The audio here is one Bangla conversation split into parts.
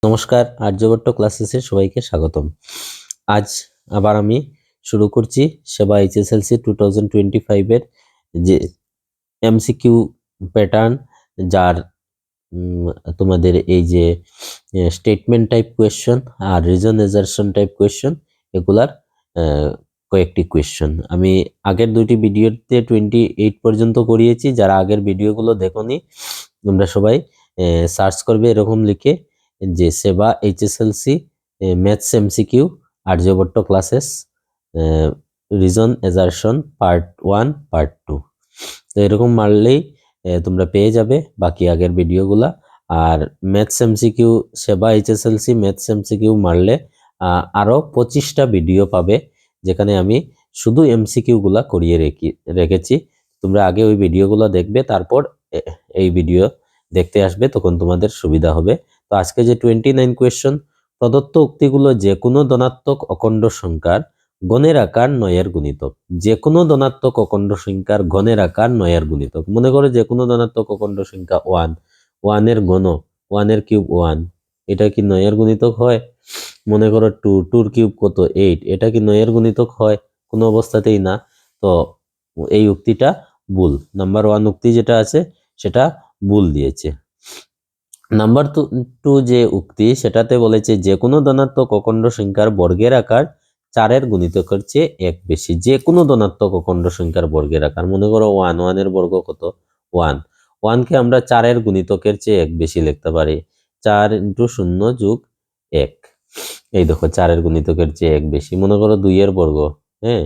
নমস্কার, আর্যভট্ট ক্লাসেসে সবাইকে স্বাগতম। আজ আবার আমি শুরু করছি সেবা এইচএসএলসি 2025 এর যে এমসিকিউ প্যাটার্ন, যার তোমাদের এই যে স্টেটমেন্ট টাইপ কোয়েশ্চন আর রিজন এজারশন টাইপ কোয়েশ্চন, এগুলার কয়েকটি কোয়েশ্চন আমি আগের দুইটি ভিডিওতে 28 পর্যন্ত করিয়েছি। যারা আগের ভিডিওগুলো দেখোনি তোমরা সবাই সার্চ করবে এরকম লিখে যে SEBA HSLC maths MCQ Aryabhatta classes reason assertion part 1 part 2, তো এরকম মারলেই তোমরা পেয়ে যাবে বাকি আগের ভিডিওগুলা। আর maths MCQ SEBA HSLC maths MCQ মারলে আরো 25টা ভিডিও পাবে, যেখানে আমি শুধু এমসিকিউ গুলা করিয়ে রেখেছি। তোমরা আগে ওই ভিডিওগুলো দেখবে, তারপর এই ভিডিও দেখতে আসবে, তখন তোমাদের সুবিধা হবে। তো আজকে যে 29 কোয়েশ্চন, প্রদত্ত উক্তিগুলো যে কোনো ধনাত্মক অখণ্ড সংখ্যার গণের আকার 9 এর গুণিতক। যে কোনো ধনাত্মক অখণ্ড সংখ্যার গণের আকার 9 এর গুণিতক। মনে করো যে কোনো ধনাত্মক অখণ্ড সংখ্যা 1 এর ঘন, 1 এর কিউব 1, এটা কি 9 এর গুণিতক হয়? মনে করো 2 এর কিউব কত 8, এটা কি 9 এর গুণিতক হয়? কোনো অবস্থাতেই না। তো এই উক্তিটা ভুল। নাম্বার 1 উক্তি যেটা আছে সেটা ভুল দিয়েছে। নাম্বার 2 যে উক্তি সেটাতে বলেছে যে কোনো ধনাত্মক অখণ্ড সংখ্যার বর্গের আকার 4 এর গুণিতকের চেয়ে 1 বেশি। যে কোনো ধনাত্মক অখণ্ড সংখ্যার বর্গের আকার, মনে করো 1 এর বর্গ কত 1 কে আমরা 4 এর গুণিতকের চেয়ে 1 বেশি লিখতে পারি। 4 × 0 + 1, এই দেখো 4 এর গুণিতকের চেয়ে 1 বেশি। মনে করো 2 এর বর্গ, হ্যাঁ,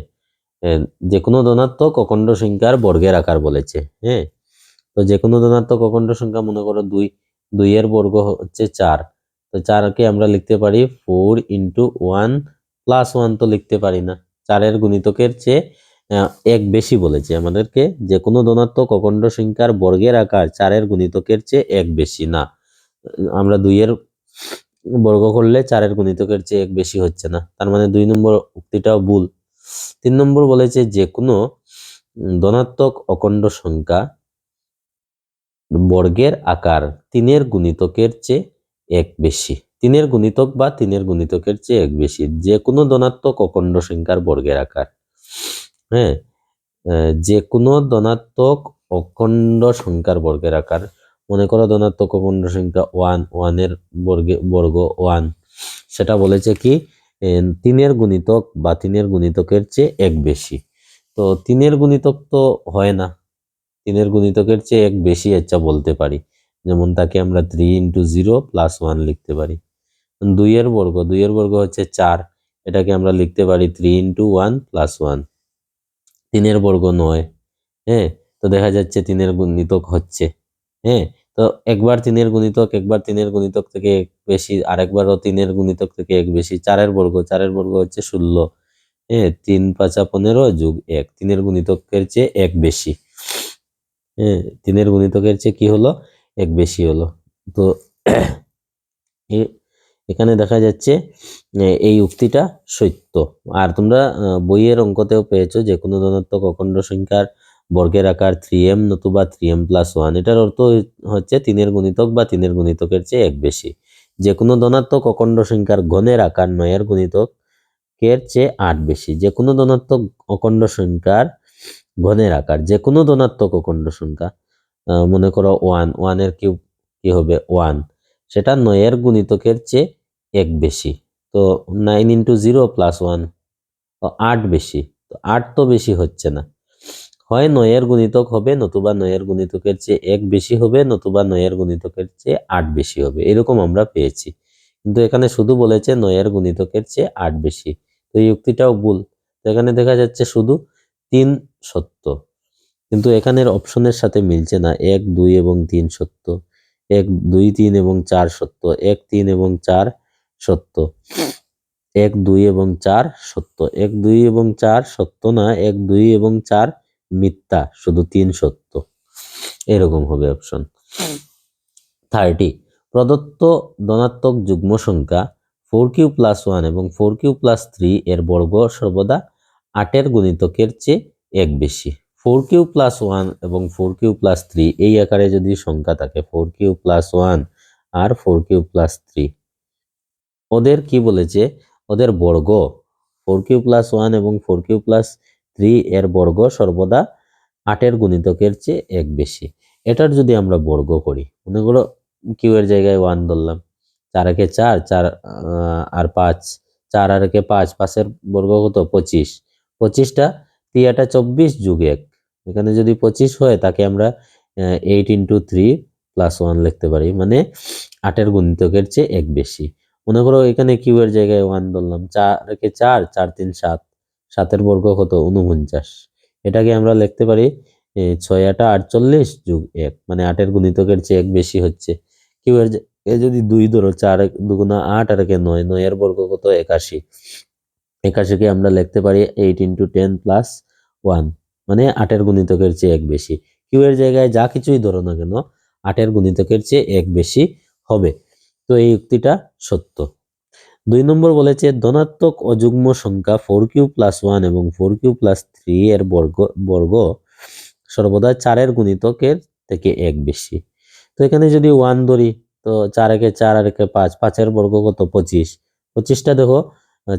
যে কোনো ধনাত্মক অখণ্ড সংখ্যার বর্গের আকার বলেছে। হ্যাঁ, তো যে কোনো ধনাত্মক অখণ্ড সংখ্যা, মনে করো 2 এর বর্গ হচ্ছে 4, তো 4কে আমরা লিখতে পারি 4 × 1 + 1, তো লিখতে পারি না। 4 এর গুণিতকের চেয়ে 1 বেশি বলেছে আমাদেরকে। যে কোনো ধনাত্মক অখণ্ড সংখ্যার বর্গের আকার 4 এর গুণিতকের চেয়ে 1 বেশি না। আমরা 2 এর বর্গ করলে 4 এর গুণিতকের চেয়ে 1 বেশি হচ্ছে না, তার মানে 2 নম্বর উক্তিটাও ভুল। 3 নম্বর বলেছে যে কোনো ধনাত্মক অখণ্ড সংখ্যা বর্গের আকার 3 এর গুণিতকের চেয়ে 1 বেশি। 3 এর গুণিতক বা 3 এর গুণিতকের চেয়ে 1 বেশি, যে কোনো ধনাত্মক অখণ্ড সংখ্যার বর্গের আকার। হ্যাঁ, যে কোনো ধনাত্মক অখণ্ড সংখ্যার বর্গের আকার। মনে করো ধনাত্মক অখণ্ড সংখ্যা 1 এর বর্গ 1, সেটা বলেছে কি 3 এর গুণিতক বা 3 এর গুণিতকের চেয়ে 1 বেশি। তো 3 এর গুণিতক তো হয় না, 3 এর গুণিতকের চেয়ে 1 বেশি আচ্ছা বলতে পারি। যেমন তাকে আমরা 3 × 0 + 1 লিখতে পারি। 2 এর বর্গ হচ্ছে 4, এটাকে আমরা লিখতে পারি 3 × 1 + 1। 3 এর বর্গ 9, হ্যাঁ, তো দেখা যাচ্ছে 3 এর গুণিতক হচ্ছে। হ্যাঁ, তো একবার 3 এর গুণিতক, একবার 3 এর গুণিতক থেকে 1 বেশি, আরেকবারও 3 এর গুণিতক থেকে 1 বেশি। 4 এর বর্গ হচ্ছে 16, হ্যাঁ, 3 × 5 = 15 + 1, 3 এর গুণিতকের চেয়ে 1 বেশি। হ্যাঁ, 3 এর গুণিতকের চেয়ে কি হলো 1 বেশি হলো। তো এখানে দেখা যাচ্ছে এই উক্তিটা সত্য। আর তোমরা বইয়ের অঙ্কতেও পেয়েছো যে কোনো ধনাত্মক অখণ্ড সংখ্যার বর্গের আকার 3m নতুবা 3m + 1, এটার অর্থ হচ্ছে 3 এর গুণিতক বা 3 এর গুণিতকের চেয়ে 1 বেশি। যে কোনো ধনাত্মক অখণ্ড সংখ্যার ঘনের আকার 9 এর গুণিতকের চেয়ে 8 বেশি। যে কোনো ধনাত্মক অখণ্ড সংখ্যার ঘনের আকার, যে কোনো ধনাত্মক অখণ্ড সংখ্যা, মনে করো 1 এর কিউব কি হবে 1, সেটা 9 এর গুণিতকের চেয়ে 1 বেশি। তো 9 × 0 + 1, 8 বেশি। তো 8 তো বেশি হচ্ছে না, হয় 9 এর গুণিতক হবে, নতুবা 9 এর গুণিতকের চেয়ে 1 বেশি হবে, নতুবা 9 এর গুণিতকের চেয়ে 8 বেশি হবে, এরকম আমরা পেয়েছি। কিন্তু এখানে শুধু বলেছে 9 এর গুণিতকের চেয়ে 8 বেশি, তো এই যুক্তিটাও ভুল। তো এখানে দেখা যাচ্ছে শুধু 3 সত্য, কিন্তু এখানের অপশনের সাথে মিলছে না। 1, 2 এবং 3 সত্য, 1, 2, 3 এবং 4 সত্য, 1, 3 এবং 4 সত্য, 1, 2 এবং 4 সত্য, 1, 2 এবং 4 সত্য না, 1, 2 এবং 4 মিথ্যা, শুধু 3 সত্য। এরকম হবে অপশন। 30 প্রদত্ত ধনাত্মক যুগ্ম সংখ্যা 4q + 1 এবং 4q + 3 এর বর্গ সর্বদা 8 এর গুণিতকের চেয়ে 1 বেশি। 4q + 1 এবং 4q + 3 এই আকারে যদি সংখ্যা থাকে, 4q + 1 আর 4q + 3, ওদের কি বলেছে, ওদের বর্গ 4q+1 এবং 4q+3 এর বর্গ সর্বদা 8-এর গুণিতকের চেয়ে 1 বেশি। এটার যদি আমরা বর্গ করি, মনে করো কিউ এর জায়গায় 1 ধরলাম, 4 একে 4, 4 আর 5, 4 আর একে 5, 5-এর বর্গ কত 25, 25টা 3 24 যোগ 1, এখানে যদি 25 হয় তাকে আমরা 8 × 3+1 লিখতে পারি, মানে 8-এর গুণিতকের চেয়ে 1 বেশি। মনে করো এখানে কিউ এর জায়গায় 1 ধরলাম, 4 একে 4, 4 3 7, 7-এর বর্গ কত 49, এটাকে আমরা লিখতে পারি 6 8 48 যোগ 1, মানে 8-এর গুণিতকের চেয়ে 1 বেশি হচ্ছে। কিউ এর যদি 2 ধরো, 4 2 8 আর একে 9, 9-এর বর্গ কত 81, 81কে আমরা লিখতে পারি 8 × 10+1, মানে 8-এর গুণিতকের চেয়ে 1 বেশি। কিউ এর জায়গায় যা কিছুই ধরো না কেন 8-এর গুণিতকের চেয়ে 1 বেশি হবে। তো এই উক্তিটা সত্য। 2 নম্বর বলেছে ধনাত্মক অযুগ্ম সংখ্যা 4q+1 এবং 4q+3 এর বর্গ সর্বদা 4-এর গুণিতকের থেকে 1 বেশি। তো এখানে যদি 1 ধরি, তো 4 একে 4 আর একে 5, 5-এর বর্গ কত 25, 25টা দেখো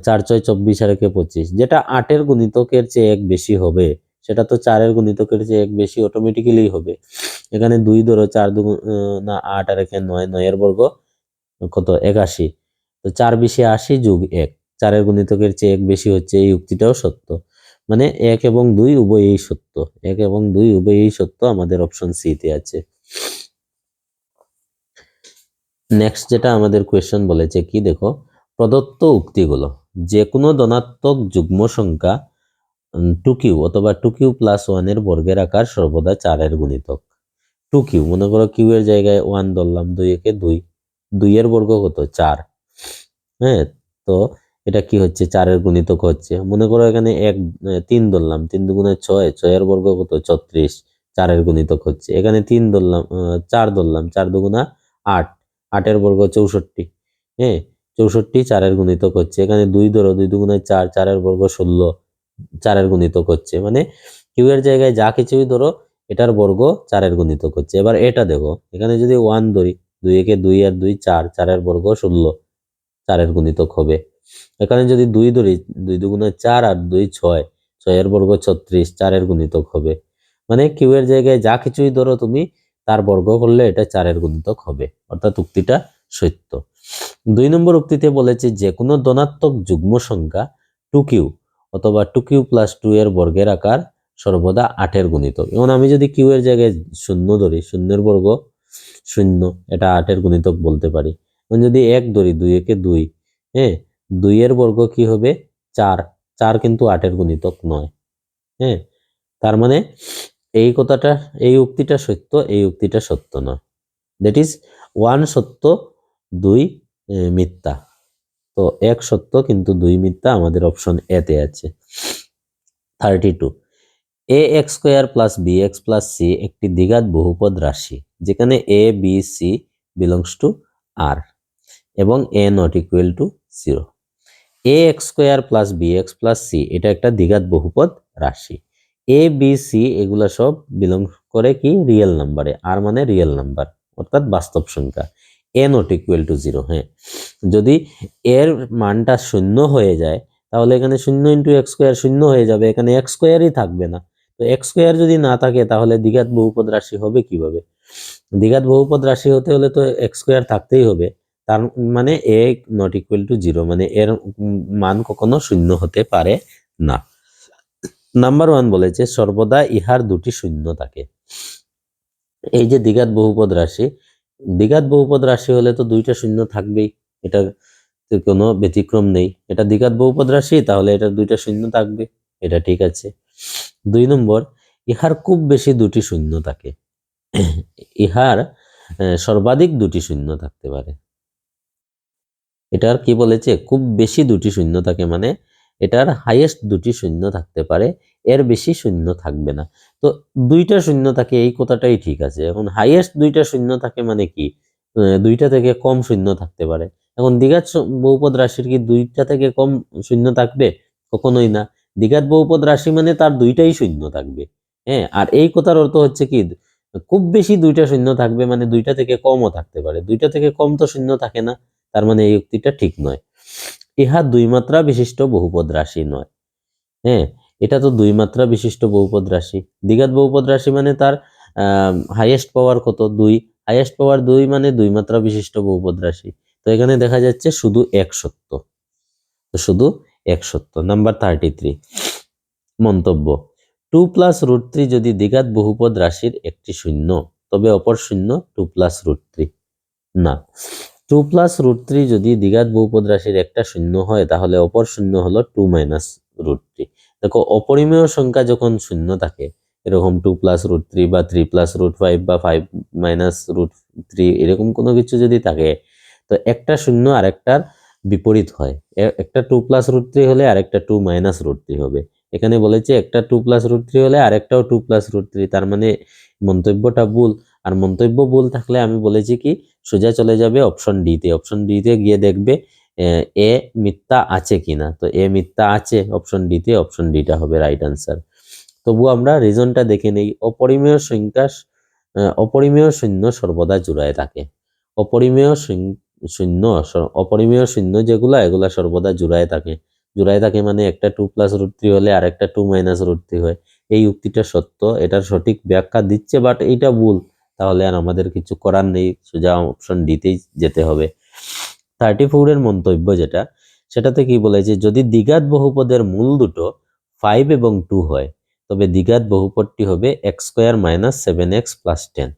4 6 24 আর একে 25, যেটা 8-এর গুণিতকের চেয়ে 1 বেশি হবে সেটা তো 4-এর গুণিতকের চেয়ে 1 বেশি অটোমেটিক্যালি হবে। এখানে 2 ধরো, 4 2 8 আর একে 9, 9-এর বর্গ কত 81, তো 4 20 80 যোগ 1, 4-এর গুণিতকের চেয়ে 1 বেশি হচ্ছে, এই উক্তিটাও সত্য। মানে 1 এবং 2 উভয়ই সত্য, 1 এবং 2 উভয়ই সত্য, আমাদের অপশন সি তে আছে। নেক্সট যেটা আমাদের কোয়েশ্চেন বলেছে কি দেখো, প্রদত্ত উক্তিগুলো, যে কোনো ধনাত্মক যুগ্ম সংখ্যা 2q অথবা 2q+1 এর বর্গের আকার সর্বদা 4-এর গুণিতক। 2q, মনে করো কিউ এর জায়গায় 1 ধরলাম, 2 একে 2, 2-এর বর্গ কত 4, হ্যাঁ, তো এটা কি হচ্ছে 4-এর গুণিতক হচ্ছে। মনে করো এখানে 3 ধরলাম, 3 দুগুণে 6, 6-এর বর্গ কত 36, 4-এর গুণিতক হচ্ছে। এখানে 3 ধরলাম, 4 ধরলাম, 4 দুগুণা 8, 8-এর বর্গ 64, হ্যাঁ, 64 4-এর গুণিতক হচ্ছে। এখানে 2 ধরো, 2 দুগুণে 4, 4-এর বর্গ 16, 4-এর গুণিতক হচ্ছে। মানে কিউ এর জায়গায় যা কিছুই ধরো এটার বর্গ 4-এর গুণিতক হচ্ছে। এবার এটা দেখো, এখানে যদি 1 ধরি, 2 একে 2 আর 2 4, 4-এর বর্গ 16, 4-এর গুণিতক হবে। এখানে যদি 2 ধরি, 2 দুগুণে 4 আর 2 6, 6-এর বর্গ 36, 4-এর গুণিতক হবে। মানে কিউ এর জায়গায় যা কিছুই ধরো তুমি তার বর্গ করলে এটা 4-এর গুণিতক হবে, অর্থাৎ উক্তিটা সত্য। 2 নম্বর উক্তিতে বলেছে যে কোনো ধনাত্মক যুগ্ম সংখ্যা 2q অথবা 2q+2 এর বর্গের আকার সর্বদা 8-এর গুণিতক। এখন আমি যদি কিউ এর জায়গায় 0 ধরি, 0-এর বর্গ 0, এটা 8-এর গুণিতক বলতে পারি। এখন যদি 1 ধরি, 2 একে 2, হ্যাঁ, 2-এর বর্গ কি হবে 4, 4 কিন্তু 8-এর গুণিতক নয়, হ্যাঁ, তার মানে এই কথাটা, এই উক্তিটা সত্য, এই উক্তিটা সত্য নয়। দ্যাট ইজ 1 সত্য, 2 মিথ্যা। তো 1 সত্য কিন্তু 2 মিথ্যা, আমাদের অপশন এ তে আছে। 32, ax² + bx + c একটি দ্বিঘাত বহুপদ রাশি যেখানে a b c belongs to r এবং a not equal to 0। ax² + bx + c এটা একটা দ্বিঘাত বহুপদ রাশি। a b c এগুলা সব বিলং করে কি রিয়েল নাম্বারে, আর মানে রিয়েল নাম্বার অর্থাৎ বাস্তব সংখ্যা। a not equal to 0, হ্যাঁ, যদি এর মানটা 0 হয়ে যায় তাহলে এখানে 0 × x² 0 হয়ে যাবে, এখানে x² থাকবে না। তো x² যদি না থাকে তাহলে দ্বিঘাত বহুপদ রাশি হবে কিভাবে? দ্বিঘাত বহুপদ রাশি হতে হলে তো x² থাকতেই হবে, তার মানে a not equal to 0, মানে এর মান কখনো 0 হতে পারে না। নাম্বার 1 বলেছে সর্বদা ইহার দুটি শূন্য থাকে। এই যে দ্বিঘাত বহুপদ রাশি, দ্বিঘাত বহুপদ রাশি হলে তো দুইটা শূন্য থাকবেই, এটা কোনো ব্যতিক্রম নেই। এটা দ্বিঘাত বহুপদ রাশি, তাহলে এটা দুইটা শূন্য থাকবে, এটা ঠিক আছে। 2 নম্বর, ইহার খুব বেশি দুটি শূন্য থাকে। ইহার সর্বাধিক দুটি শূন্য থাকতে পারে। এটার কি বলেছে খুব বেশি দুটি শূন্য থাকে, মানে এটার হাইয়েস্ট দুটি শূন্য থাকতে পারে, এর বেশি শূন্য থাকবে না। তো দুইটা শূন্য থাকে এই কথাটাই ঠিক আছে। এখন হাইয়েস্ট দুইটা শূন্য থাকে মানে কি দুইটা থেকে কম শূন্য থাকতে পারে। এখন দ্বিঘাত বহুপদ রাশির কি দুইটা থেকে কম শূন্য থাকবে? কখনোই না। দ্বিঘাত বহুপদ রাশি মানে তার দুইটাই শূন্য থাকবে, হ্যাঁ, আর এই কথার অর্থ হচ্ছে কি খুব বেশি দুইটা শূন্য থাকবে মানে দুইটা থেকে কমও থাকতে পারে, দুইটা থেকে কম তো শূন্য থাকে না, তার মানে এই উক্তিটা ঠিক নয়। ইহা দুই মাত্রা বিশিষ্ট বহুপদ রাশি নয়। হ্যাঁ, এটা তো দুই মাত্রা বিশিষ্ট বহুপদ রাশি। দ্বিঘাত বহুপদ রাশি মানে তার হাইয়েস্ট পাওয়ার কত? 2। হাইয়েস্ট পাওয়ার 2 মানে দুই মাত্রা বিশিষ্ট বহুপদ রাশি। তো এখানে দেখা যাচ্ছে শুধু এক সত্য, তো শুধু এক সত্য। নাম্বার 33 মন্তব্য, 2 প্লাস রুট 3 যদি দ্বিঘাত বহুপদ রাশির একটি শূন্য, তবে অপর শূন্য 2 প্লাস রুট 3 না। 2 প্লাস রুট 3 যদি দ্বিঘাত বহুপদ রাশির একটা শূন্য হয়, তাহলে অপর শূন্য হলো 2 মাইনাস রুট 3। দেখো, অপরিমেয় সংখ্যা যখন শূন্য থাকে, এরকম 2 প্লাস রুট 3 বা 3 প্লাস রুট 5 বা 5 মাইনাস রুট 3 এরকম কোনো কিছু যদি থাকে, তো একটা শূন্য আরেকটার বিপরীত হয়। একটা 2 প্লাস রুট 3 হলে আরেকটা 2 মাইনাস রুট 3 হবে। এখানে বলেছে একটা 2 প্লাস রুট 3 হলে আরেকটাও 2 প্লাস রুট 3, তার মানে মন্তব্যটা ভুল। আর মন্তব্য ভুল থাকলে আমি বলেছি কি, সোজা চলে যাবে অপশন ডি তে। অপশন ডি তে গিয়ে দেখবে এ মিথ্যা আছে কিনা। তো এ মিথ্যা আছে অপশন ডি তে, অপশন ডিটা হবে রাইট আনসার। তবু আমরা রিজনটা দেখে নেই। অপরিমেয় শূন্য সর্বদা জোড়ায় থাকে। অপরিমেয় শূন্য যেগুলা, এগুলা সর্বদা জোড়ায় থাকে। জোড়ায় থাকে মানে একটা 2 প্লাস রুট 3 হলে আরেকটা 2 মাইনাস রুট 3 হয়। এই উক্তিটা সত্য, এটার সঠিক ব্যাখ্যা দিচ্ছে, বাট এইটা ভুল। তাহলে আর আমাদের কিছু করার নেই, সোজা অপশন ডিতেই যেতে হবে। 34 এর মন্তব্য যেটা, সেটাতে কি বলেছে, যদি দ্বিঘাত বহুপদের মূল দুটো 5 এবং 2 হয়, তবে দ্বিঘাত বহুপদটি হবে x square minus 7x plus 10।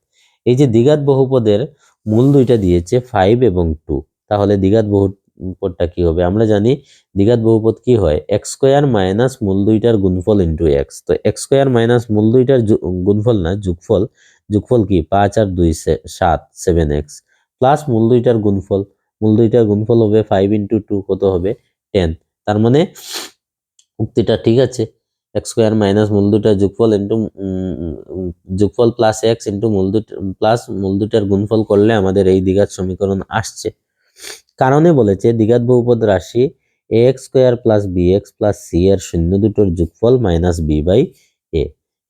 এই যে দ্বিঘাত বহুপদের মূল দুইটা দিয়েছে 5 এবং 2, তাহলে দ্বিঘাত বহুপদটা কি হবে? আমরা জানি দ্বিঘাত বহুপদ কি হয়, x স্কয়ার মাইনাস মূল দুইটার গুণফল ইন্টু x। তো x স্কয়ার মাইনাস মূল দুইটার গুণফল না, যোগফল। যোগফল কি? 5 আর 2 7, 7x প্লাস মূল দুইটার গুণফল। মূল দুইটার গুণফল হবে 5 ইন্টু 2, কত হবে? 10। তার মানে উক্তিটা ঠিক আছে। এক্স স্কোয়ার মাইনাস মূল দুইটার যোগফল ইন্টু যোগফল প্লাস এক্স ইন্টু মূল দুইটার গুণফল করলে আমাদের এই দ্বিঘাত সমীকরণ আসছে। কারণে বলেছে দ্বিঘাত বহুপদ রাশি A X square plus B X plus C এর শূন্য দুটোর যোগফল মাইনাস বি বাই এ।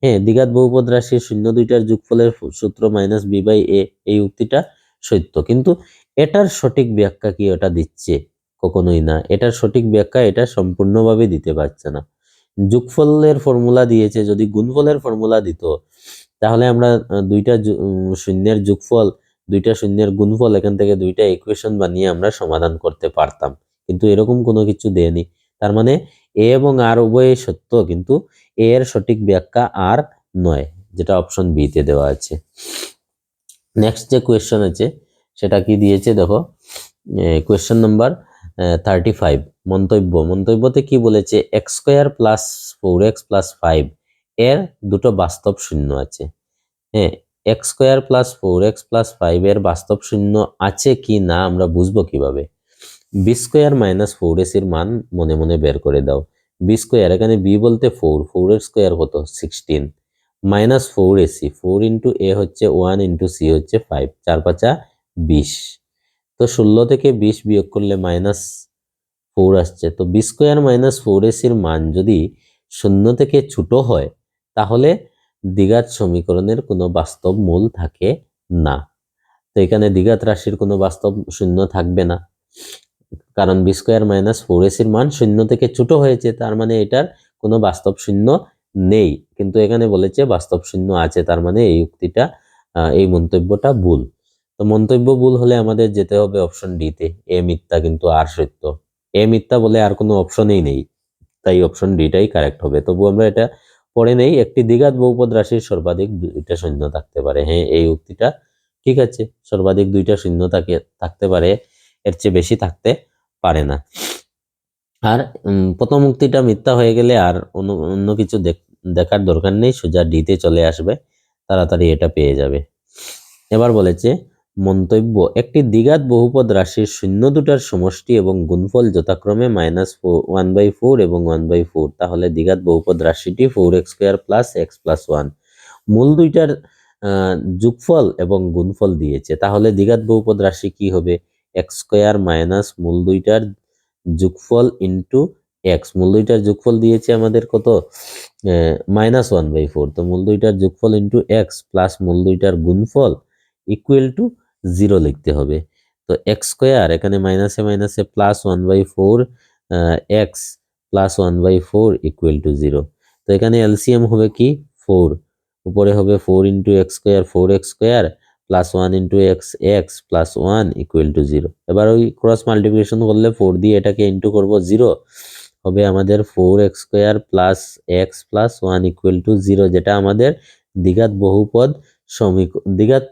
হ্যাঁ, দ্বিঘাত বহুপদ রাশির শূন্য দুইটার যোগফলের সূত্র মাইনাস বি বাই এ, এই উক্তিটা সত্য। কিন্তু এটার সঠিক ব্যাখ্যা কি ওটা দিচ্ছে? কখনোই না। এটার সঠিক ব্যাখ্যা এটা সম্পূর্ণভাবে দিতে পারছে না। যোগফলের ফর্মুলা দিয়েছে, যদি গুণফলের ফর্মুলা দিত, তাহলে আমরা দুইটা শূন্যের যোগফল, দুইটা শূন্যের গুণফল, এখান থেকে দুইটা ইকুয়েশন বানিয়ে আমরা সমাধান করতে পারতাম। কিন্তু এরকম কোনো কিছু দেয়নি। তার মানে এ এবং আর উভয়ই সত্য, কিন্তু এ এর সঠিক ব্যাখ্যা আর নয়, যেটা অপশন বি তে দেওয়া আছে। নেক্সট যে কোয়েশ্চন আছে সেটা কি দিয়েছে দেখো, কোয়েশ্চন নাম্বার 35 মন্তব্যতে কি বলেছে, x square plus 4x plus 5 এর দুটো বাস্তব শূন্য আছে। হ্যাঁ, x square plus 4x plus 5 এর বাস্তব শূন্য আছে কি না আমরা বুঝবো কিভাবে? বি স্কোয়ার মাইনাস 4ac এর মান মনে মনে বের করে দাও। বি স্কোয়ার, এখানে বি বলতে 4, 4 এর স্কোয়ার কত? 16 মাইনাস 4ac, 4 ইন্টু এ হচ্ছে 1 ইন্টু সি হচ্ছে 5, 4 5 20। তো 16 থেকে 20 বিয়োগ করলে মাইনাস 4 আসছে। তো বি স্কোয়ার মাইনাস 4ac এর মান যদি শূন্য থেকে ছোট হয়, তাহলে দ্বিঘাত সমীকরণের কোনো বাস্তব মূল থাকে না। তো এখানে দ্বিঘাত রাশির কোনো বাস্তব শূন্য থাকবে না, কারণ বি স্কোয়ার মাইনাস 4ac এর মান শূন্য থেকে ছোট হয়েছে, তার মানে এটার কোনো বাস্তব শূন্য নেই। কিন্তু এখানে বলেছে বাস্তব শূন্য আছে, তার মানে এই উক্তিটা, এই মন্তব্যটা ভুল। তো মন্তব্য ভুল হলে আমাদের যেতে হবে অপশন ডি তে, এ মিথ্যা কিন্তু আর সত্য। এ মিথ্যা বলে আর কোনো অপশনই নেই, তাই অপশন ডিটাই কারেক্ট হবে। তবু আমরা এটা পড়ে নেই, একটি দ্বিঘাত বহুপদ রাশির সর্বাধিক দুইটা শূন্য থাকতে পারে। হ্যাঁ, এই উক্তিটা ঠিক আছে, সর্বাধিক দুইটা শূন্য থাকতে পারে, এর চেয়ে বেশি থাকতে পারে না। আর প্রথম উক্তিটা মিথ্যা হয়ে গেলে আর অন্য কিছু দেখার দরকার নেই, সোজা ডিতে চলে আসবে, তাড়াতাড়ি এটা পেয়ে যাবে। এবার বলেছে মন্তব্য, একটি দ্বিঘাত বহুপদ রাশির শূন্য দুটার সমষ্টি এবং গুণফল যথাক্রমে -1/4 এবং 1/4, তাহলে দ্বিঘাত বহুপদ রাশিটি 4x square plus x plus 1। মূল দুইটার যোগফল এবং গুণফল দিয়েছে, তাহলে দ্বিঘাত বহুপদ রাশি কি হবে? x স্কোয়ার মাইনাস মূল দুইটার যোগফল ইন্টু এক্স। মূল দুইটার যোগফল দিয়েছে আমাদের কত? -1/4। তো মূল দুইটার যোগফল ইন্টু এক্স প্লাস মূল দুইটার গুণফল ইকুয়াল টু 0 লিখতে হবে। তো এক্স স্কোয়ার এখানে মাইনাসে মাইনাসে plus 1/4 x plus 1/4 equal to 0। তো এখানে এলসিএম হবে কি 4, উপরে হবে 4 into x square 4x square plus 1 into x x plus 1 equal to 0। এবার ওই ক্রস মাল্টিপ্লিকেশন করলে 4 দিয়ে এটাকে ইন্টু করব 0, হবে আমাদের 4x square plus x plus 1 equal to 0, যেটা আমাদের দ্বিঘাত বহুপদ দ্বিঘাত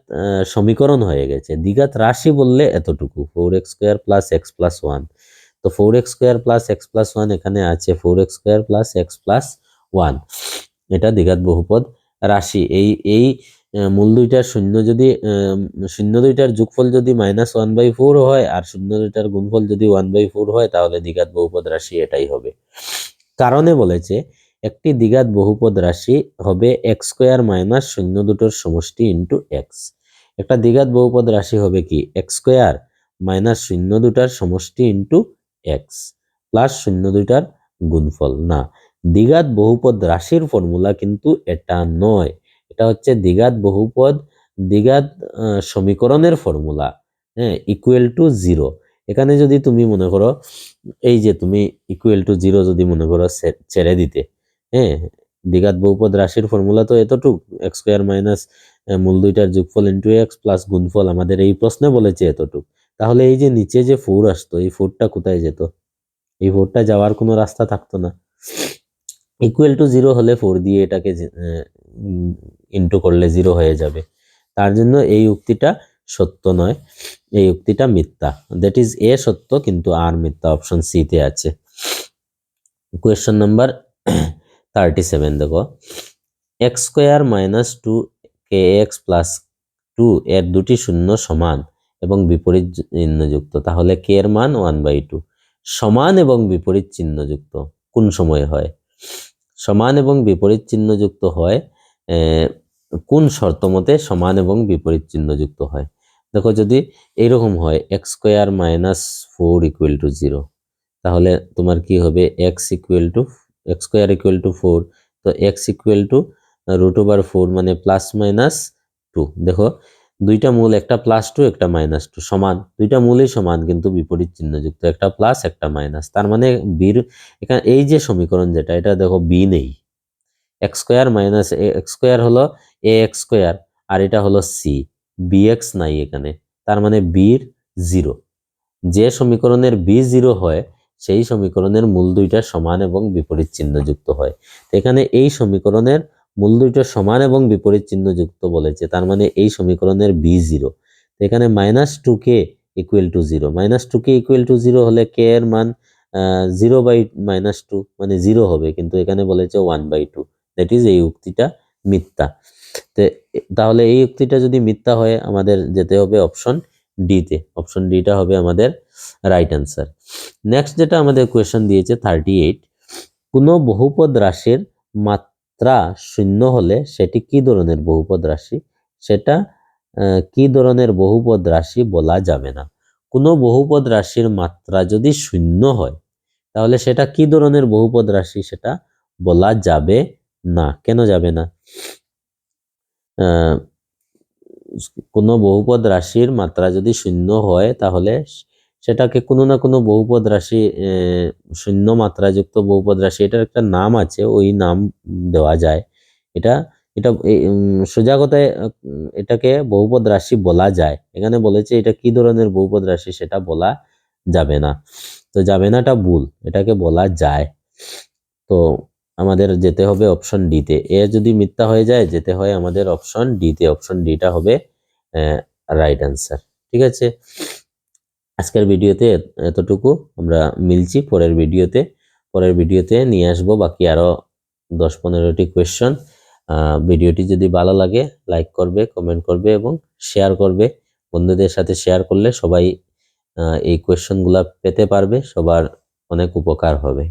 সমীকরণ হয়ে গেছে। দ্বিঘাত রাশি বললে এতটুকু 4x square plus x plus 1। তো 4x square plus x plus 1 এখানে আছে 4x square plus x plus 1, এটা দ্বিঘাত বহুপদ রাশি। এই মূল দুইটার শূন্য দুইটার যোগফল যদি -1/4 হয় আর শূন্য দুইটার গুণফল যদি 1/4 হয় তাহলে দ্বিঘাত বহুপদ রাশি এটাই হবে। কারণে বলেছে একটি দ্বিঘাত বহুপদ রাশি হবে এক্স স্কোয়ার মাইনাস শূন্য দুটোর সমষ্টি ইন্টু এক্স। একটা দ্বিঘাত বহুপদ রাশি হবে কি এক্স স্কোয়ার মাইনাস শূন্য দুটার সমষ্টি ইন্টু এক্স প্লাস শূন্য দুইটার গুণফল। না, দ্বিঘাত বহুপদ রাশির ফর্মুলা কিন্তু এটা নয়, এটা হচ্ছে দ্বিঘাত বহুপদ দ্বিঘাত সমীকরণের ফর্মুলা, হ্যাঁ, ইকুয়াল টু 0। এখানে যদি তুমি মনে করো এই যে তুমি ইকুয়াল টু 0 যদি মনে করো ছেড়ে দিতে, হ্যাঁ, দ্বিঘাত বহুপদ রাশির ফর্মুলা তো এতটুক এক্স স্কোয়ার মাইনাস মূল দুইটার যোগফল ইন্টু এক্স প্লাস গুণফল, আমাদের এই প্রশ্নে বলেছে এতটুক। তাহলে এই যে নিচে যে 4 আসতো এই 4টা কোথায় যেত? এই 4টা যাওয়ার কোনো রাস্তা থাকতো না। ইকুয়াল টু 0 হলে 4 দিয়ে এটাকে ইন্টু করলে 0 হয়ে যাবে। তার জন্য এই উক্তিটা সত্য নয়, এই উক্তিটা মিথ্যা। দ্যাট ইজ এ সত্য কিন্তু আর মিথ্যা, অপশন সি তে আছে। কোয়েশ্চন নাম্বার 37 দেখো, x square minus 2kx plus 2 এর দুটি শূন্য সমান এবং বিপরীত চিহ্নযুক্ত, তাহলে কে এর মান 1/2। সমান এবং বিপরীত চিহ্নযুক্ত কোন সময় হয়? সমান এবং বিপরীত চিহ্নযুক্ত হয় কোন শর্ত মতে সমান এবং বিপরীত চিহ্নযুক্ত হয়? দেখো যদি এইরকম হয় x square minus 4 equal to 0, তাহলে তোমার কি হবে এক্স স্কোয়ার ইকুয়াল টু 4, তো এক্স ইকুয়াল টু √4 মানে প্লাস মাইনাস 2। দেখো দুইটা মূল, একটা +2 একটা -2, সমান, দুইটা মূলই সমান কিন্তু বিপরীত চিহ্নযুক্ত, একটা প্লাস একটা মাইনাস। তার মানে বির এখানে এই যে সমীকরণ যেটা, এটা দেখো বি নেই, x square minus x square হলো এ এক্স স্কোয়ার আর এটা হলো সি, বি এক্স নাই এখানে, তার মানে বির 0। যে সমীকরণের বি 0 হয় সেই সমীকরণের মূল দুইটা সমান এবং বিপরীত চিহ্নযুক্ত হয়। এখানে এই সমীকরণের মূল দুইটা সমান এবং বিপরীত চিহ্নযুক্ত বলেছে, তার মানে এই সমীকরণের বি 0। এখানে -2k equal to 0, -2k equal to 0 হলে কে এর মান 0/-2 মানে 0 হবে, কিন্তু এখানে বলেছে 1/2, দ্যাট ইজ এই উক্তিটা মিথ্যা। তাহলে এই উক্তিটা যদি মিথ্যা হয় আমাদের যেতে হবে অপশন ডিতে, অপশন ডিটা হবে আমাদের রাইট অ্যান্সার। নেক্সট যেটা আমাদের কোয়েশ্চেন দিয়েছে 38, কোনো বহুপদ রাশির মাত্রা শূন্য হলে সেটি কি ধরনের বহুপদ রাশি? সেটা কি ধরনের বহুপদ রাশি বলা যাবে না। কোনো বহুপদ রাশির মাত্রা যদি শূন্য হয় তাহলে সেটা কি ধরনের বহুপদ রাশি সেটা বলা যাবে না। কেন যাবে না? কোনো বহুপদ রাশির মাত্রা যদি শূন্য হয় তাহলে সেটাকে কোনো না কোনো বহুপদ রাশি, শূন্য মাত্রাযুক্ত বহুপদ রাশি, এটার একটা নাম আছে, ওই নাম দেওয়া যায়। এটা এটা সোজা কথায় এটাকে বহুপদ রাশি বলা যায়। এখানে বলেছে এটা কি ধরনের বহুপদ রাশি সেটা বলা যাবে না, তো যাবে নাটা ভুল, এটাকে বলা যায়। তো আমাদের যেতে হবে অপশন ডিতে। এ যদি মিথ্যা হয়ে যায় যেতে হয় আমাদের অপশন ডিতে, অপশন ডিটা হবে রাইট অ্যান্সার। ঠিক আছে, আজকের ভিডিওতে এতটুকু, আমরা মিলছি পরের ভিডিওতে নিয়ে আসবো বাকি আরো 10-15টি কোয়েশ্চন। ভিডিওটি যদি ভালো লাগে লাইক করবে, কমেন্ট করবে এবং শেয়ার করবে। বন্ধুদের সাথে শেয়ার করলে সবাই এই কোয়েশ্চনগুলো পেতে পারবে, সবার অনেক উপকার হবে।